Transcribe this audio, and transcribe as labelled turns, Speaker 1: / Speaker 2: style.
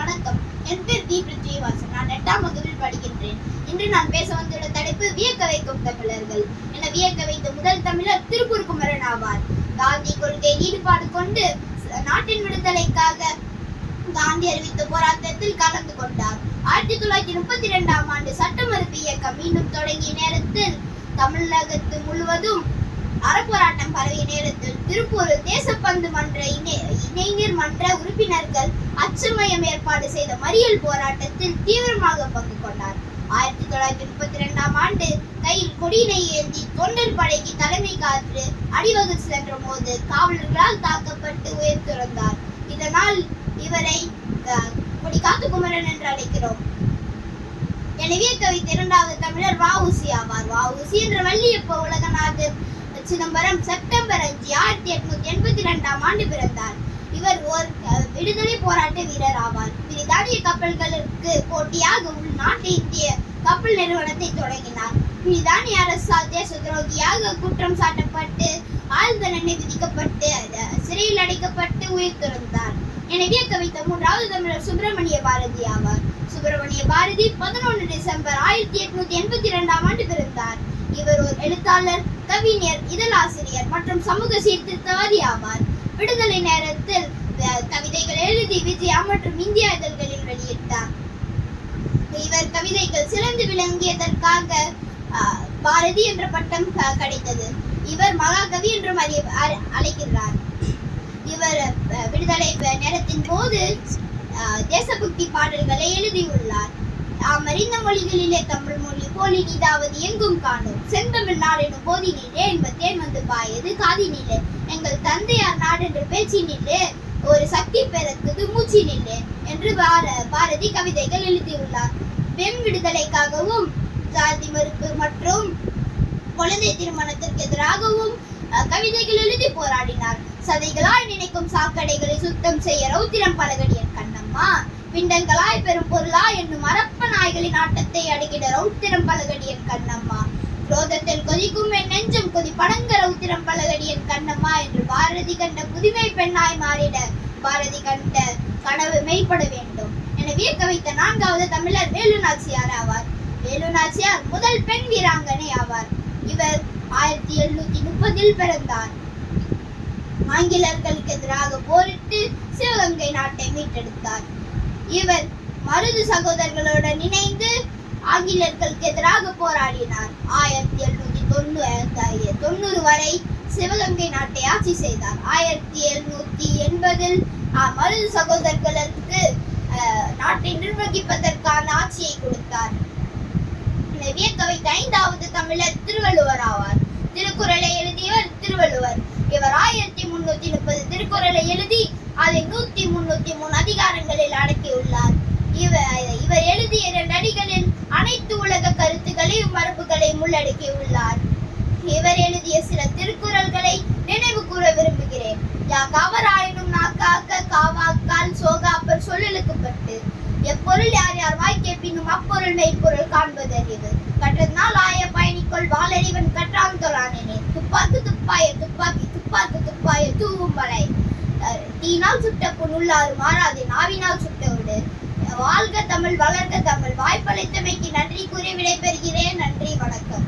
Speaker 1: வணக்கம். என் பேர் தி. பிருத்விவாசன். நான் 8ஆம் வகுப்பில் படிக்கின்றேன். இன்று நான் பேச வந்துள்ள தலைப்பு வியக்க வைக்கும் தமிழர்கள். என வியக்க வைத்த முதல் தமிழர் திருப்பூர் குமரன் ஆவார். காந்தி கொள்கை ஈடுபாடு கொண்டு நாட்டின் விடுதலைக்காக காந்தி அறிவித்த போராட்டத்தில் கலந்து கொண்டார். 1932ஆம் ஆண்டு சட்ட மறுப்பு இயக்கம் மீண்டும் தொடங்கிய நேரத்தில் தமிழகத்து முழுவதும் அறப்போராட்டம் பரவிய நேரத்தில் திருப்பூர் தேசப்பந்து மன்ற இளைஞர் மன்ற உறுப்பினர்கள் அச்சமயம் ஏற்பாடு செய்த மறியல் போராட்டத்தில் தீவிரமாக பங்கு கொண்டார். 1932ஆம் ஆண்டு கையில் கொடியினை ஏந்தி தொண்டர் படைக்கு தலைமை காற்று அடிவகுத்து சென்ற போது காவலர்களால் தாக்கப்பட்டு உயிர் துறந்தார். இதனால் இவரை கொடிக்காத்து குமரன் என்று அழைக்கிறோம். எனவே கவித்த இரண்டாவது தமிழர் வ.உ.சி. ஆவார். வ.உ.சி. என்ற வள்ளியப்ப உலகநாதர் சிதம்பரம் செப்டம்பர் 5, 1882ஆம் ஆண்டு பிறந்தார். இவர் ஓர் விடுதலை போராட்ட வீரர் ஆவார். பிரித்தானிய கப்பல்களுக்கு போட்டியாக உள்நாட்டு இந்திய கப்பல் நிறுவனத்தை தொடங்கினார். பிரித்தானிய அரசால் தேச துரோகியாக குற்றம் சாட்டப்பட்டு ஆயுள் தண்டனை விதிக்கப்பட்டு சிறையில் அடைக்கப்பட்டு உயிர் துறந்தார். எனவே கவித்த மூன்றாவது தமிழர் சுப்பிரமணிய பாரதி ஆவார். சுப்பிரமணிய பாரதி 11 டிசம்பர் 1882ஆம் ஆண்டு பிறந்தார். இவர் ஒரு எழுத்தாளர், கவிஞர், இதழாசிரியர் மற்றும் சமூக சீர்திருத்தவாதி ஆவார். விடுதலை நேரத்தில் கவிதைகள் எழுதி விஜயா மற்றும் இந்தியா இதழ்களில் வெளியிட்டார். இவர் கவிதைகள் சிறந்து விளங்கியதற்காக பாரதி என்ற பட்டம் கிடைத்தது. இவர் மகாகவி என்றும் அழைக்கிறார். இவர் விடுதலை நேரத்தின் போது தேசபக்தி பாடல்களை எழுதியுள்ளார். அறிந்த மொழிகளிலே தமிழ் மொழி போலி நீதாவது எங்கும் காணும், செந்தமிழ் நாடெனும் போதினிலே என்பத்தேன் வந்து பாயது காதினிலே, எங்கள் தந்தையார் நாடென்று பேச்சினிலே ஒரு சக்தி பெருக்குது மூச்சினிலே என்று பாரதி கவிதைகள் எழுதியுள்ளார். பெண் விடுதலைக்காகவும் ஜாதி மறுப்பு மற்றும் குழந்தை திருமணத்திற்கு எதிராகவும் கவிதைகள் எழுதி போராடினார். சதைகளாய் நினைக்கும் சாக்கடைகளை சுத்தம் செய்ய ரௌத்திரம் பழகடியன் கண்ணம்மா, பிண்டங்களாய் பெரும் பொருளாய் என்னும் அரப்ப நாய்களின் ஆட்டத்தை அடக்கிட ரௌத்திரம் பழகடியன் கண்ணம்மா, குரோதத்தில் கொதிக்கும் என் நெஞ்சம் கொதி படங்க ரௌத்திரம் பழகடியன் கண்ணம்மா என்று பாரதி கண்ட புதுமை பெண்ணாய் மாறிட பாரதி கண்ட கனவு மெய்ப்பட வேண்டும் என வியக்க வைத்த நான்காவது தமிழர் வேலு நாச்சியார் ஆவார். வேலு நாச்சியார் முதல் பெண் வீராங்கனை ஆவார். இவர் 1730இல் பிறந்தார். ஆங்கிலேயர்களுக்கு எதிராக போரிட்டு சிவகங்கை நாட்டை மீட்டெடுத்தார். இவர் மருது சகோதரர்களுடன் இணைந்து ஆங்கிலேயர்களுக்கு எதிராக போராடினார். 1790 வரை சிவகங்கை நாட்டை ஆட்சி செய்தார். 1780இல் மருது சகோதரர்களுக்கு நாட்டை நிர்வகிப்பதற்கான ஆட்சியை கொடுத்தார். வியக்க வைத்த ஐந்தாவது தமிழர் திருவள்ளுவர் ஆவார். திருக்குறளை எழுதியவர் திருவள்ளுவர். இவர் 1330 திருக்குறளை எழுதி அதை 133 அதிகாரங்களில் அடக்கியுள்ளார். இவர் எழுதிய 2 அடிகளில் அனைத்து உலக கருத்துக்களையும் மரபுகளையும் உள்ளடக்கியுள்ளார். இவர் எழுதிய சில திருக்குறள்களை நினைவு கூற விரும்புகிறேன். யாகாவராயினும் நாக்காக்க காவாக்கால் சோகாப்பர் சொல்லலுக்குப்பட்டு, எப்பொருள் யார் யார் வாய்க்கே பின்னும் அப்பொருள் மெய்ப்பொருள் காண்பதறிவு, கற்றதனால் ஆய பயணிக்குள் வாளறிவன் கற்றான் தொழானே, துப்பாக்கு துப்பாய துப்பாக்கி துப்பாக்கு துப்பாய தூவும் வலை, தீனால் சுட்ட புண்ணுள்ளாறு மாறாது நாவினால் சுட்டவிடு. வாழ்க தமிழ், வளர்க தமிழ். வாய்ப்பளித்தமைக்கு நன்றி கூறி விடைபெறுகிறேன். நன்றி, வணக்கம்.